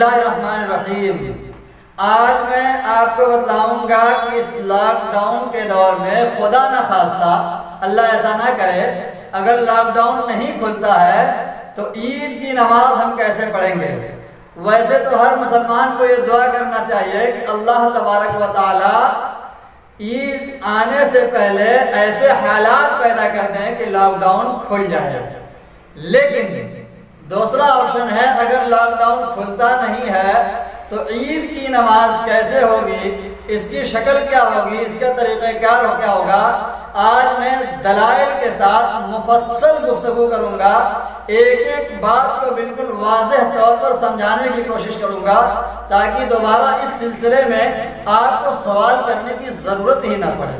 اللہ الرحمن الرحیم۔ آج میں آپ کو بتلاؤں گا کہ اس لاک ڈاؤن کے دور میں خدا نہ خواستہ، اللہ ایسا نہ کرے، اگر لاک ڈاؤن نہیں کھلتا ہے تو عید کی نماز ہم کیسے پڑھیں گے۔ ویسے تو ہر مسلمان کو یہ دعا کرنا چاہیے کہ اللہ تبارک و تعالی عید آنے سے پہلے ایسے حالات پیدا کر دیں کہ لاک ڈاؤن کھل جائے۔ لیکن دوسرا آپشن ہے، اگر لاک ڈاؤن کھلتا نہیں ہے تو عید کی نماز کیسے ہوگی، اس کی شکل کیا ہوگی، اس کا طریقہ کار کیا ہوگا۔ آج میں دلائل کے ساتھ مفصل گفتگو کروں گا، ایک ایک بات کو بالکل واضح طور پر سمجھانے کی کوشش کروں گا تاکہ دوبارہ اس سلسلے میں آپ کو سوال کرنے کی ضرورت ہی نہ پڑے۔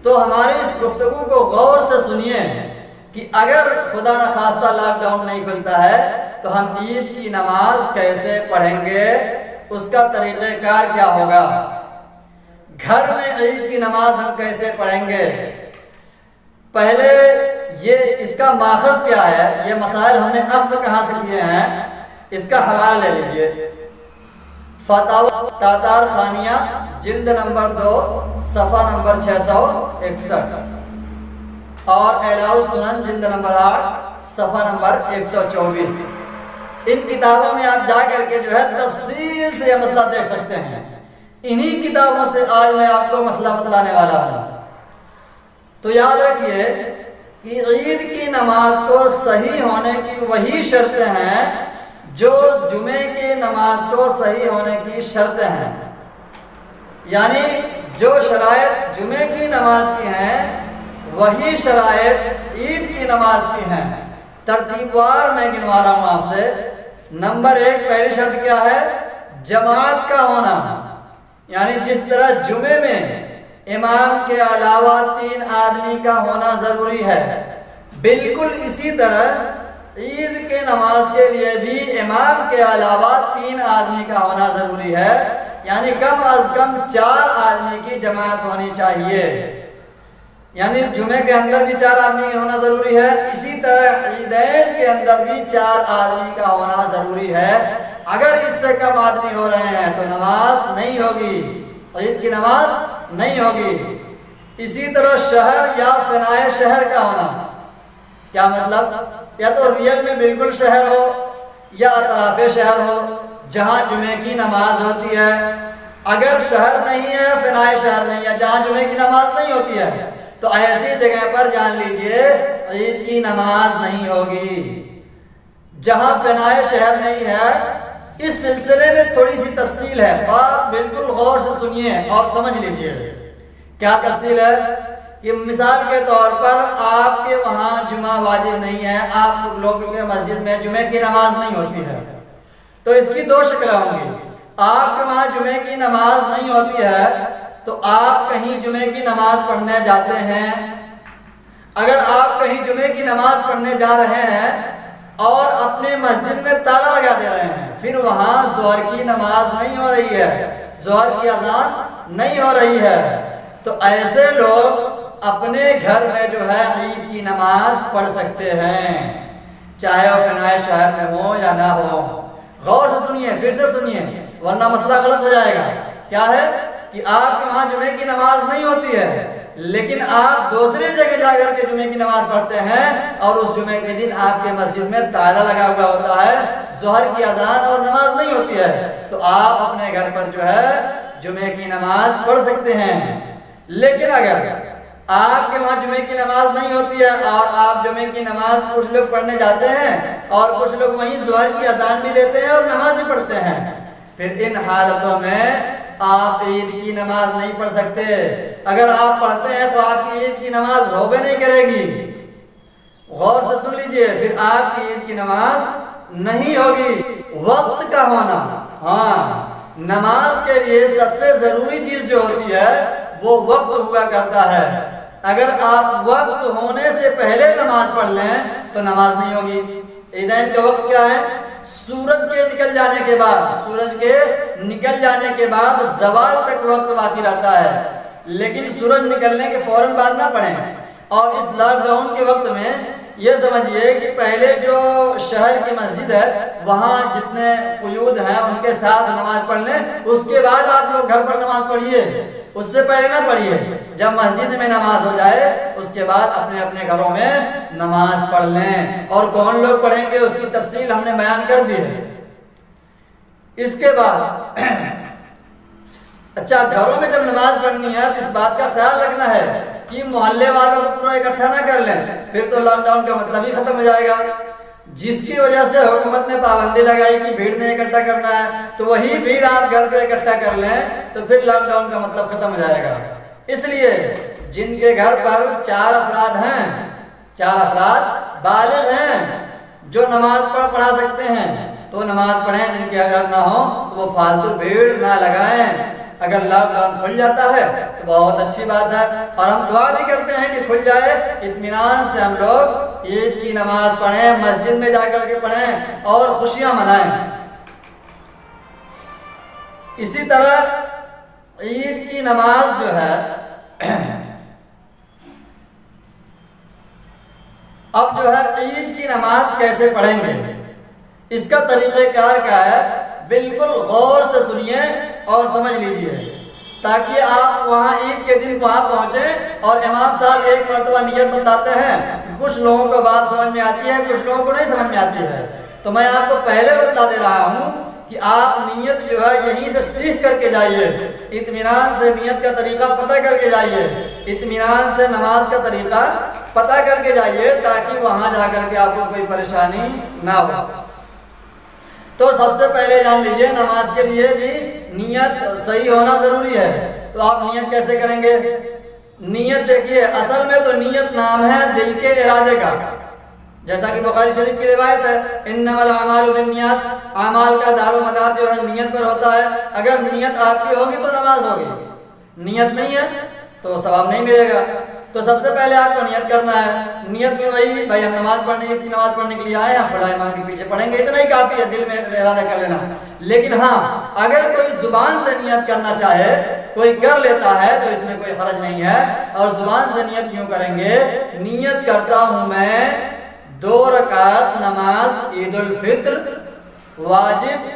تو ہماری اس گفتگو کو غور سے سنیے کہ اگر خدا نہ خواستہ لاک ڈاؤن نہیں کھلتا ہے تو ہم عید کی نماز کیسے پڑھیں گے، اس کا طریقہ کار کیا ہوگا، گھر میں عید کی نماز ہم کیسے پڑھیں گے۔ پہلے یہ اس کا ماخذ کیا ہے، یہ مسائل ہم نے اخذ کہاں سے کیے ہیں، اس کا حوالہ لے لیجئے۔ فتاوی تاتار خانیہ جلد نمبر 2 صفحہ نمبر 661 اور اعلاء السنن جلد نمبر 8 صفحہ نمبر 124۔ ان کتابوں میں آپ جا کر کے جو ہے تفصیل سے یہ مسئلہ دیکھ سکتے ہیں۔ انہی کتابوں سے آج میں آپ کو مسئلہ بتلانے والا ہوں۔ تو یاد رکھیے کہ عید کی نماز کو صحیح ہونے کی وہی شرطیں ہیں جو جمعے کی نماز کو صحیح ہونے کی شرطیں ہیں، یعنی جو شرائط جمعے کی نماز کی ہیں وہی شرائط عید کی نماز کی ہیں۔ ترتیب وار میں گنوا رہا ہوں آپ سے۔ نمبر 1 پہلی شرط کیا ہے، جماعت کا ہونا، یعنی جس طرح جمعے میں امام کے علاوہ 3 آدمی کا ہونا ضروری ہے، بالکل اسی طرح عید کے نماز کے لیے بھی امام کے علاوہ 3 آدمی کا ہونا ضروری ہے، یعنی کم از کم 4 آدمی کی جماعت ہونی چاہیے، یعنی جمعے کے اندر بھی 4 آدمی ہونا ضروری ہے، اسی طرح عیدین کے اندر بھی 4 آدمی کا ہونا ضروری ہے۔ اگر اس سے کم آدمی ہو رہے ہیں تو نماز نہیں ہوگی، عید کی نماز نہیں ہوگی۔ اسی طرح شہر یا فنائے شہر کا ہونا، کیا مطلب، یا تو ریل میں بالکل شہر ہو یا اطراف شہر ہو جہاں جمعے کی نماز ہوتی ہے۔ اگر شہر نہیں ہے، فنائے شہر نہیں ہے، جہاں جمعے کی نماز نہیں ہوتی ہے، تو ایسی جگہ پر جان لیجئے عید کی نماز نہیں ہوگی۔ جہاں فنائے شہر نہیں ہے، اس سلسلے میں تھوڑی سی تفصیل ہے، بات بالکل غور سے سنیے اور سمجھ لیجئے۔ کیا تفصیل ہے کہ مثال کے طور پر آپ کے وہاں جمعہ واجب نہیں ہے، آپ لوگوں کے مسجد میں جمعے کی نماز نہیں ہوتی ہے، تو اس کی 2 شکلیں ہوں گی۔ آپ کے وہاں جمعے کی نماز نہیں ہوتی ہے تو آپ کہیں جمعے کی نماز پڑھنے جاتے ہیں۔ اگر آپ کہیں جمعے کی نماز پڑھنے جا رہے ہیں اور اپنے مسجد میں تالا لگا دے رہے ہیں، پھر وہاں ظہر کی نماز نہیں ہو رہی ہے، ظہر کی اذان نہیں ہو رہی ہے، تو ایسے لوگ اپنے گھر میں جو ہے عید کی نماز پڑھ سکتے ہیں، چاہے وہ فنائے شہر میں ہو یا نہ ہو۔ غور سے سنیے، پھر سے سنیے، ورنہ مسئلہ غلط ہو جائے گا۔ کیا ہے کہ آپ کے وہاں جمعے کی نماز نہیں ہوتی ہے لیکن آپ دوسری جگہ جا کر کے جمعے کی نماز پڑھتے ہیں اور اس جمعے کے دن آپ کے مسجد میں تالا لگا ہوا ہوتا ہے، ظہر کی اذان اور نماز نہیں ہوتی ہے، تو آپ اپنے گھر پر جو ہے جمعے کی نماز پڑھ سکتے ہیں۔ لیکن اگر آپ کے وہاں جمعے کی نماز نہیں ہوتی ہے اور آپ جمعے کی نماز کچھ لوگ پڑھنے جاتے ہیں اور کچھ لوگ وہیں ظہر کی اذان بھی دیتے ہیں اور نماز بھی پڑھتے ہیں، پھر ان حالتوں میں آپ عید کی نماز نہیں پڑھ سکتے۔ اگر آپ پڑھتے ہیں تو آپ کی عید کی نماز ہوبے نہیں کرے گی۔ غور سے سن لیجئے، پھر آپ کی عید کی نماز نہیں ہوگی۔ وقت کا ہونا، ہاں، نماز کے لیے سب سے ضروری چیز جو ہوتی ہے وہ وقت ہوا کرتا ہے۔ اگر آپ وقت ہونے سے پہلے نماز پڑھ لیں تو نماز نہیں ہوگی۔ عیدین کا وقت کیا ہے، سورج کے نکل جانے کے بعد، سورج کے نکل جانے کے بعد زوال تک وقت باقی رہتا ہے، لیکن سورج نکلنے کے فوراً بعد نہ پڑھیں۔ اور اس لاک ڈاؤن کے وقت میں یہ سمجھیے کہ پہلے جو شہر کی مسجد ہے وہاں جتنے قیود ہیں ان کے ساتھ نماز پڑھ لیں، اس کے بعد آپ لوگ گھر پر نماز پڑھیے، اس سے پہلے نہ پڑھیے۔ جب مسجد میں نماز ہو جائے اس کے بعد اپنے اپنے گھروں میں نماز پڑھ لیں، اور کون لوگ پڑھیں گے اس کی تفصیل ہم نے بیان کر دی ہے۔ اس کے بعد اچھا، گھروں میں جب نماز پڑھنی ہے تو اس بات کا خیال رکھنا ہے کہ محلے والوں کو پورا اکٹھا نہ کر لیں، پھر تو لاک ڈاؤن کا مطلب ہی ختم ہو جائے گا۔ جس کی وجہ سے حکومت نے پابندی لگائی کہ بھیڑ نہیں اکٹھا کرنا ہے، تو وہی بھیڑ آپ گھر پہ اکٹھا کر لیں تو پھر لاک ڈاؤن کا مطلب ختم ہو جائے گا۔ اس لیے جن کے گھر پر 4 افراد ہیں، 4 افراد بالغ ہیں جو نماز پڑھا سکتے ہیں تو نماز پڑھیں، جن کے اگر نہ ہو تو وہ فالتو بھیڑ نہ لگائیں۔ اگر لاک ڈاؤن کھل جاتا ہے تو بہت اچھی بات ہے، اور ہم دعا بھی کرتے ہیں کہ کھل جائے، اطمینان سے ہم لوگ عید کی نماز پڑھیں، مسجد میں جا کر کے پڑھیں اور خوشیاں منائیں۔ اسی طرح عید کی نماز جو ہے، اب جو ہے عید کی نماز کیسے پڑھیں گے، اس کا طریقہ کار کیا ہے، بالکل غور سے سنیے اور سمجھ لیجئے، تاکہ آپ وہاں عید کے دن وہاں پہنچیں اور امام صاحب ایک مرتبہ نیت بتاتے ہیں، کچھ لوگوں کو بات سمجھ میں آتی ہے، کچھ لوگوں کو نہیں سمجھ میں آتی ہے، تو میں آپ کو پہلے بتا دے رہا ہوں کہ آپ نیت جو ہے یہیں سے سیکھ کر کے جائیے، اطمینان سے نیت کا طریقہ پتہ کر کے جائیے، اطمینان سے نماز کا طریقہ پتہ کر کے جائیے، تاکہ وہاں جا کر کے آپ کو کوئی پریشانی نہ ہو۔ تو سب سے پہلے جان لیجئے نماز کے لیے بھی نیت صحیح ہونا ضروری ہے۔ تو آپ نیت کیسے کریں گے؟ نیت دیکھیے، اصل میں تو نیت نام ہے دل کے ارادے کا، جیسا کہ بخاری شریف کی روایت ہے، انما الاعمال بالنیات، اعمال کا دار و مدار جو ہے نیت پر ہوتا ہے۔ اگر نیت آپ کی ہوگی تو نماز ہوگی، نیت نہیں ہے تو ثواب نہیں ملے گا۔ تو سب سے پہلے آپ کو نیت کرنا ہے۔ نیت میں وہی بھائی ہم نماز پڑھنے کے لیے آئے ہیں، فلاں امام کے پیچھے پڑھیں گے، اتنا ہی کافی ہے، دل میں ارادہ کر لینا۔ لیکن ہاں، اگر کوئی زبان سے نیت کرنا چاہے، کوئی کر لیتا ہے تو اس میں کوئی حرج نہیں ہے۔ اور زبان سے نیت کیوں کریں گے؟ نیت کرتا ہوں میں 2 رکعت نماز عید الفطر واجب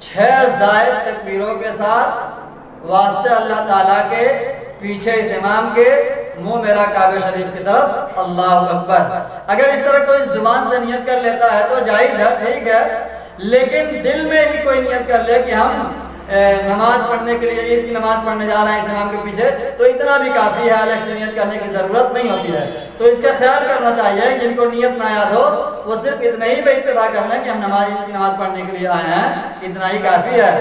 6 زائد تکبیروں کے ساتھ واسطے اللہ تعالیٰ کے، پیچھے اس امام کے، منہ میرا کعبہ شریف کی طرف، اللہ اکبر۔ اگر اس طرح کوئی زبان سے نیت کر لیتا ہے تو جائز ہے، ٹھیک ہے، لیکن دل میں ہی کوئی نیت کر لے کہ ہم نماز پڑھنے کے لیے عید کی نماز پڑھنے جا رہے ہیں اس امام کے پیچھے، تو اتنا بھی کافی ہے، الگ سے نیت کرنے کی ضرورت نہیں ہوتی ہے۔ تو اس کا خیال کرنا چاہیے، جن کو نیت نہ یاد ہو وہ صرف اتنا ہی بے اتفاق کرنا کہ ہم عید کی نماز پڑھنے کے لیے آئے ہیں، اتنا ہی کافی ہے۔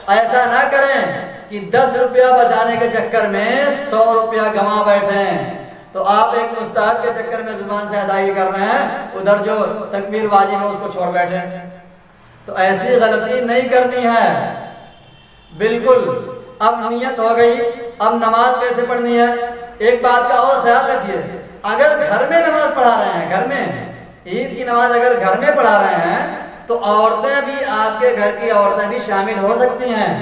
ایسا نہ کریں کہ 10 روپیہ بچانے کے چکر میں 100 روپیہ گنوا بیٹھیں۔ تو آپ ایک مستحب کے چکر میں زبان سے ادائیگی کر رہے ہیں، ادھر جو تکبیر واجب ہے اس کو چھوڑ بیٹھے، تو ایسی غلطی نہیں کرنی ہے بالکل۔ اب نیت ہو گئی، اب نماز کیسے پڑھنی ہے؟ ایک بات کا اور خیال رکھیے، اگر گھر میں نماز پڑھا رہے ہیں، گھر میں عید کی نماز اگر گھر میں پڑھا رہے ہیں تو عورتیں بھی، آپ کے گھر کی عورتیں بھی شامل ہو سکتی ہیں،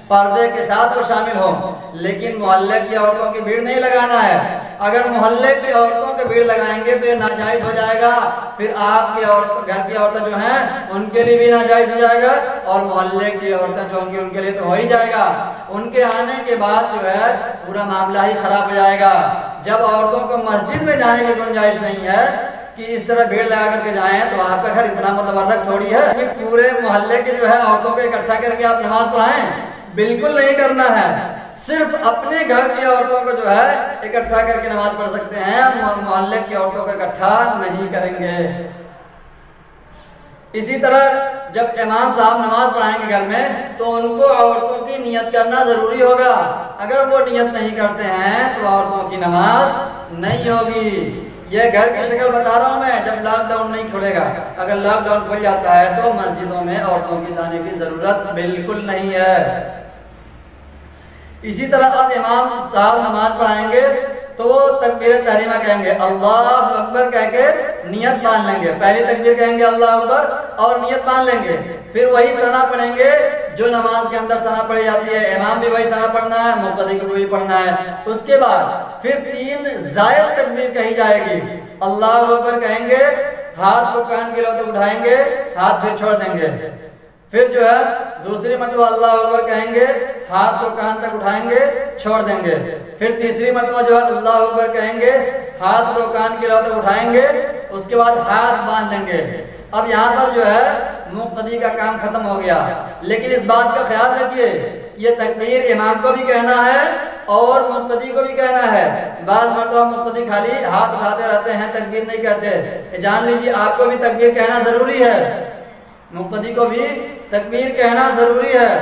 پردے کے ساتھ وہ شامل ہوں، لیکن محلے کی عورتوں کی بھیڑ نہیں لگانا ہے۔ اگر محلے کی عورتوں کی بھیڑ لگائیں گے تو یہ ناجائز ہو جائے گا، پھر آپ کی گھر کی عورتیں جو ہیں ان کے لیے بھی ناجائز ہو جائے گا، اور محلے کی عورتیں جو ہوں گی ان کے لیے تو ہو ہی جائے گا۔ ان کے آنے کے بعد جو ہے پورا معاملہ ہی خراب ہو جائے گا۔ جب عورتوں کو مسجد میں جانے کی گنجائش نہیں ہے کہ اس طرح بھیڑ لگا کر کے جائیں، تو آپ کا گھر اتنا متبرک تھوڑی ہے کہ پورے محلے کے جو ہے عورتوں کو اکٹھا کر کے آپ نماز پڑھائیں، بالکل نہیں کرنا ہے۔ صرف اپنے گھر کی عورتوں کو جو ہے اکٹھا کر کے نماز پڑھ سکتے ہیں، محلے کی عورتوں کو اکٹھا نہیں کریں گے۔ اسی طرح جب امام صاحب نماز پڑھائیں گے گھر میں تو ان کو عورتوں کی نیت کرنا ضروری ہوگا۔ اگر وہ نیت نہیں کرتے ہیں تو عورتوں کی نماز نہیں ہوگی۔ یہ گھر کی شکل بتا رہا ہوں میں، جب لاک ڈاؤن نہیں کھلے گا۔ اگر لاک ڈاؤن کھل جاتا ہے تو مسجدوں میں عورتوں کی جانے کی ضرورت بالکل نہیں ہے۔ اسی طرح اب امام صاحب نماز پڑھائیں گے تو وہ تکبیر تحریمہ کہیں گے، اللہ اکبر کہہ کے نیت مان لیں گے۔ پہلی تکبیر کہیں گے اللہ اکبر اور نیت مان لیں گے، پھر وہی ثنا پڑھیں گے جو نماز کے اندر ثنا پڑھی جاتی ہے، امام بھی وہی ثنا پڑھنا ہے، مقتدی کو وہی پڑھنا ہے۔ اس کے بعد پھر 3 زائد تکبیر کہی جائے گی، اللہ اکبر کہیں گے، ہاتھ کو کان کے لو تک اٹھائیں گے، ہاتھ پھر چھوڑ دیں گے، پھر جو ہے دوسری مرتبہ اللہ اکبر کہیں گے، ہاتھ کو کان تک اٹھائیں گے، چھوڑ دیں گے، پھر تیسری مرتبہ جو ہے اللہ اکبر کہیں گے، ہاتھ کو کان کے لو تک اٹھائیں گے، اس کے بعد ہاتھ باندھ لیں گے۔ اب یہاں پر جو ہے مقتدی کا کام ختم ہو گیا، لیکن اس بات کا خیال رکھیے یہ تکبیر امام کو بھی کہنا ہے اور مقتدی کو بھی کہنا ہے۔ بعض مرتبہ مقتدی خالی ہاتھ اٹھاتے رہتے ہیں، تکبیر نہیں کہتے، جان لیجیے آپ کو بھی تکبیر کہنا ضروری ہے، مقتدی کو بھی تکبیر کہنا ضروری ہے۔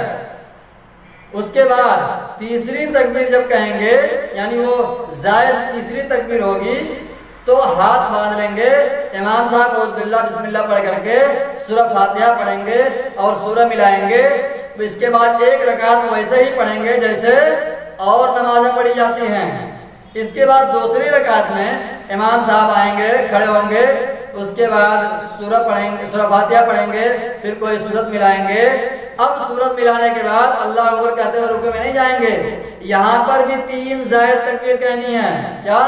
اس کے بعد تیسری تکبیر جب کہیں گے، یعنی وہ زائد تیسری تکبیر ہوگی، تو ہاتھ باندھ لیں گے، امام صاحب اعوذ باللہ بسم اللہ پڑھ کر کے سورہ فاتحہ پڑھیں گے اور سورہ ملائیں گے۔ اس کے بعد ایک رکعت ویسے ہی پڑھیں گے جیسے اور نمازیں پڑھی جاتی ہیں۔ اس کے بعد دوسری رکعت میں امام صاحب آئیں گے، کھڑے ہوں گے، اس کے بعد سورہ پڑھیں گے، سورہ فاتحہ پڑھیں گے، پھر کوئی سورت ملائیں گے۔ اب سورت ملانے کے بعد اللہ اکبر کہتے ہوئے رکوع میں نہیں جائیں گے، یہاں پر بھی 3 زائد تکبیر کہنی ہے۔ کیا؟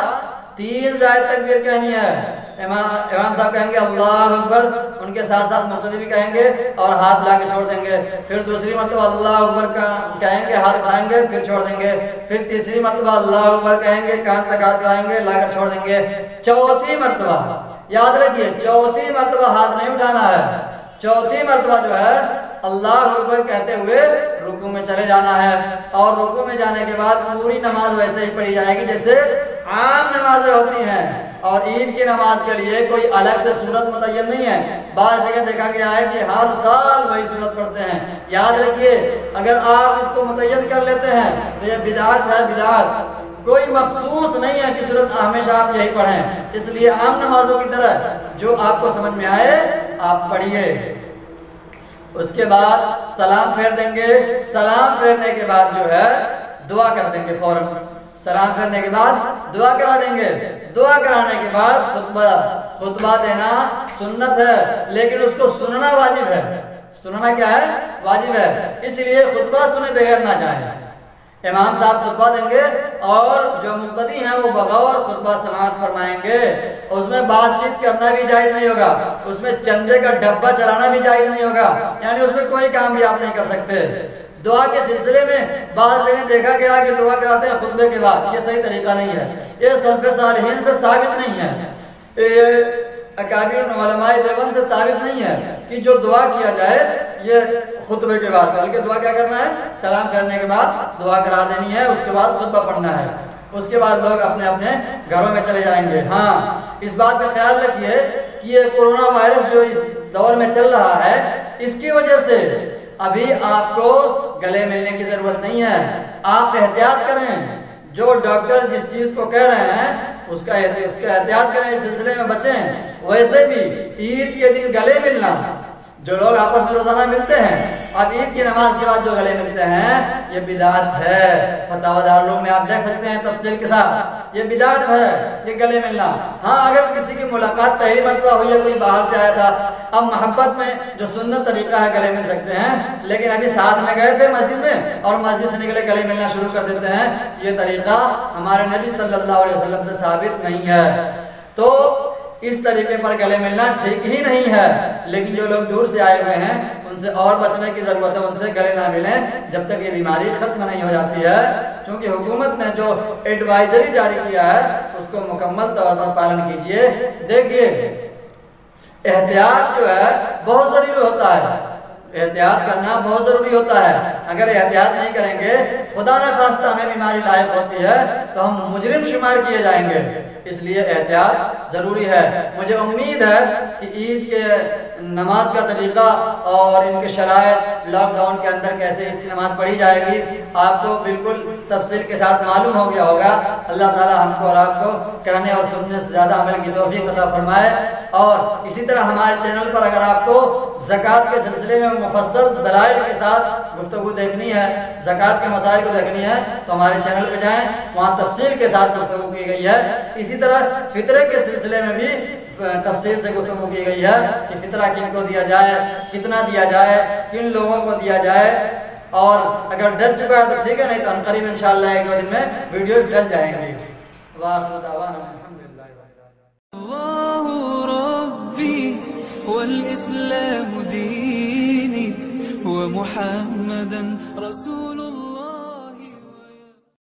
3 زائد تکبیر کہنی ہے۔ امام صاحب کہیں گے اللہ اکبر، ان کے ساتھ ساتھ مقتدی بھی کہیں گے اور ہاتھ لا کے چھوڑ دیں گے، پھر دوسری مرتبہ اللہ اکبر کہیں گے، ہاتھ اٹھائیں گے، پھر چھوڑ دیں گے، پھر تیسری مرتبہ اللہ اکبر کہیں گے، کان تک ہاتھ اٹھائیں گے، لا کر چھوڑ دیں گے، چوتھی مرتبہ یاد رکھیے چوتھی مرتبہ ہاتھ نہیں اٹھانا ہے، چوتھی مرتبہ جو ہے اللہ اکبر کہتے ہوئے رکوع میں چلے جانا ہے، اور رکوع میں جانے کے بعد پوری نماز ویسے ہی پڑھی جائے گی جیسے عام نمازیں ہوتی ہیں۔ اور عید کی نماز کے لیے کوئی الگ سے صورت متعین نہیں ہے، بعض جگہ دیکھا گیا ہے کہ ہر سال وہی صورت پڑھتے ہیں۔ یاد رکھیے اگر آپ اس کو متعین کر لیتے ہیں تو یہ بدعت ہے، بدعت، کوئی مخصوص نہیں ہے کہ صورت ہمیشہ آپ یہی پڑھیں، اس لیے عام نمازوں کی طرح جو آپ کو سمجھ میں آئے آپ پڑھیے۔ اس کے بعد سلام پھیر دیں گے، سلام پھیرنے کے بعد جو ہے دعا کر دیں گے، فوراً سلام پھیرنے کے بعد دعا کرا دیں گے۔ دعا کرانے کے بعد خطبہ دینا سنت ہے، لیکن اس کو سننا واجب ہے۔ سننا کیا ہے؟ واجب ہے، اس لیے خطبہ سنے بغیر نہ جائیں۔ امام صاحب خطبہ دیں گے اور جو مقتدی ہیں وہ بغور خطبہ سماعت فرمائیں گے، اس میں بات چیت کرنا بھی جائز نہیں ہوگا، اس میں چندے کا ڈبہ چلانا بھی جائز نہیں ہوگا، یعنی اس میں کوئی کام بھی آپ نہیں کر سکتے۔ دعا کے سلسلے میں بعض جگہ دیکھا گیا کہ دعا کراتے ہیں خطبے کے بعد، یہ صحیح طریقہ نہیں ہے، یہ سلف صالحین سے ثابت نہیں ہے، یہ اکابر علماء دیوبند سے ثابت نہیں ہے کہ جو دعا کیا جائے یہ خطبے کے بعد، بلکہ دعا کیا کرنا ہے؟ سلام پھیرنے کے بعد دعا کرا دینی ہے، اس کے بعد خطبہ پڑھنا ہے، اس کے بعد لوگ اپنے اپنے گھروں میں چلے جائیں گے۔ ہاں اس بات کا خیال رکھیے کہ یہ کورونا وائرس جو اس دور میں چل رہا ہے، اس کی وجہ سے ابھی آپ کو گلے ملنے کی ضرورت نہیں ہے، آپ احتیاط کریں، جو ڈاکٹر جس چیز کو کہہ رہے ہیں اس کا احتیاط کریں، اس سلسلے میں بچیں۔ ویسے بھی عید کے دن گلے ملنا، جو لوگ آپس میں روزانہ ملتے ہیں، اب عید کی نماز کے بعد جو گلے ملتے ہیں یہ بدعت ہے۔ فتاوی دارالعلوم میں آپ دیکھ سکتے ہیں تفصیل کے ساتھ، یہ بدعت ہے یہ گلے ملنا۔ ہاں اگر کسی کی ملاقات پہلی مرتبہ ہوئی ہے، کوئی باہر سے آیا تھا، اب محبت میں جو سنت طریقہ ہے گلے مل سکتے ہیں، لیکن ابھی ساتھ میں گئے تھے مسجد میں اور مسجد سے نکلے گلے ملنا شروع کر دیتے ہیں، یہ طریقہ ہمارے نبی صلی اللہ علیہ وسلم سے ثابت نہیں ہے، تو اس طریقے پر گلے ملنا ٹھیک ہی نہیں ہے۔ لیکن جو لوگ دور سے آئے ہوئے ہیں ان سے اور بچنے کی ضرورت ہے، ان سے گلے نہ ملیں جب تک یہ بیماری ختم نہیں ہو جاتی ہے، کیونکہ حکومت نے جو ایڈوائزری جاری کیا ہے اس کو مکمل طور پر پالن کیجیے۔ دیکھیے احتیاط جو ہے بہت ضروری ہوتا ہے، احتیاط کرنا بہت ضروری ہوتا ہے، اگر احتیاط نہیں کریں گے خدا نہ خواستہ ہمیں بیماری لاحق ہوتی ہے تو ہم مجرم شمار کیے جائیں گے، اس لیے احتیاط ضروری ہے۔ مجھے امید ہے کہ عید کے نماز کا طریقہ اور ان کے شرائط لاک ڈاؤن کے اندر کیسے اس کی نماز پڑھی جائے گی آپ کو بالکل تفصیل کے ساتھ معلوم ہو گیا ہوگا۔ اللہ تعالی ہم کو اور آپ کو کہنے اور سننے سے زیادہ عمل کی توفیق عطا فرمائے۔ اور اسی طرح ہمارے چینل پر اگر آپ کو زکوٰۃ کے سلسلے میں مفصل دلائل کے ساتھ گفتگو دیکھنی ہے، زکوٰۃ کے مسائل کو دیکھنی ہے تو ہمارے چینل پہ جائیں، وہاں تفصیل کے ساتھ گفتگو کی گئی ہے۔ اسی طرح فطرے کے سلسلے میں بھی تفصیل سے گفتگو کی گئی ہے کہ فطرہ کن کو دیا جائے، کتنا دیا جائے، کن لوگوں کو دیا جائے، اور اگر ڈل چکا ہے تو ٹھیک ہے، نہیں تو عنقریب انشاءاللہ ایک دو دن میں ویڈیوز ڈل جائیں گے۔ الله ربي والإسلام ديني ومحمدا رسول الله.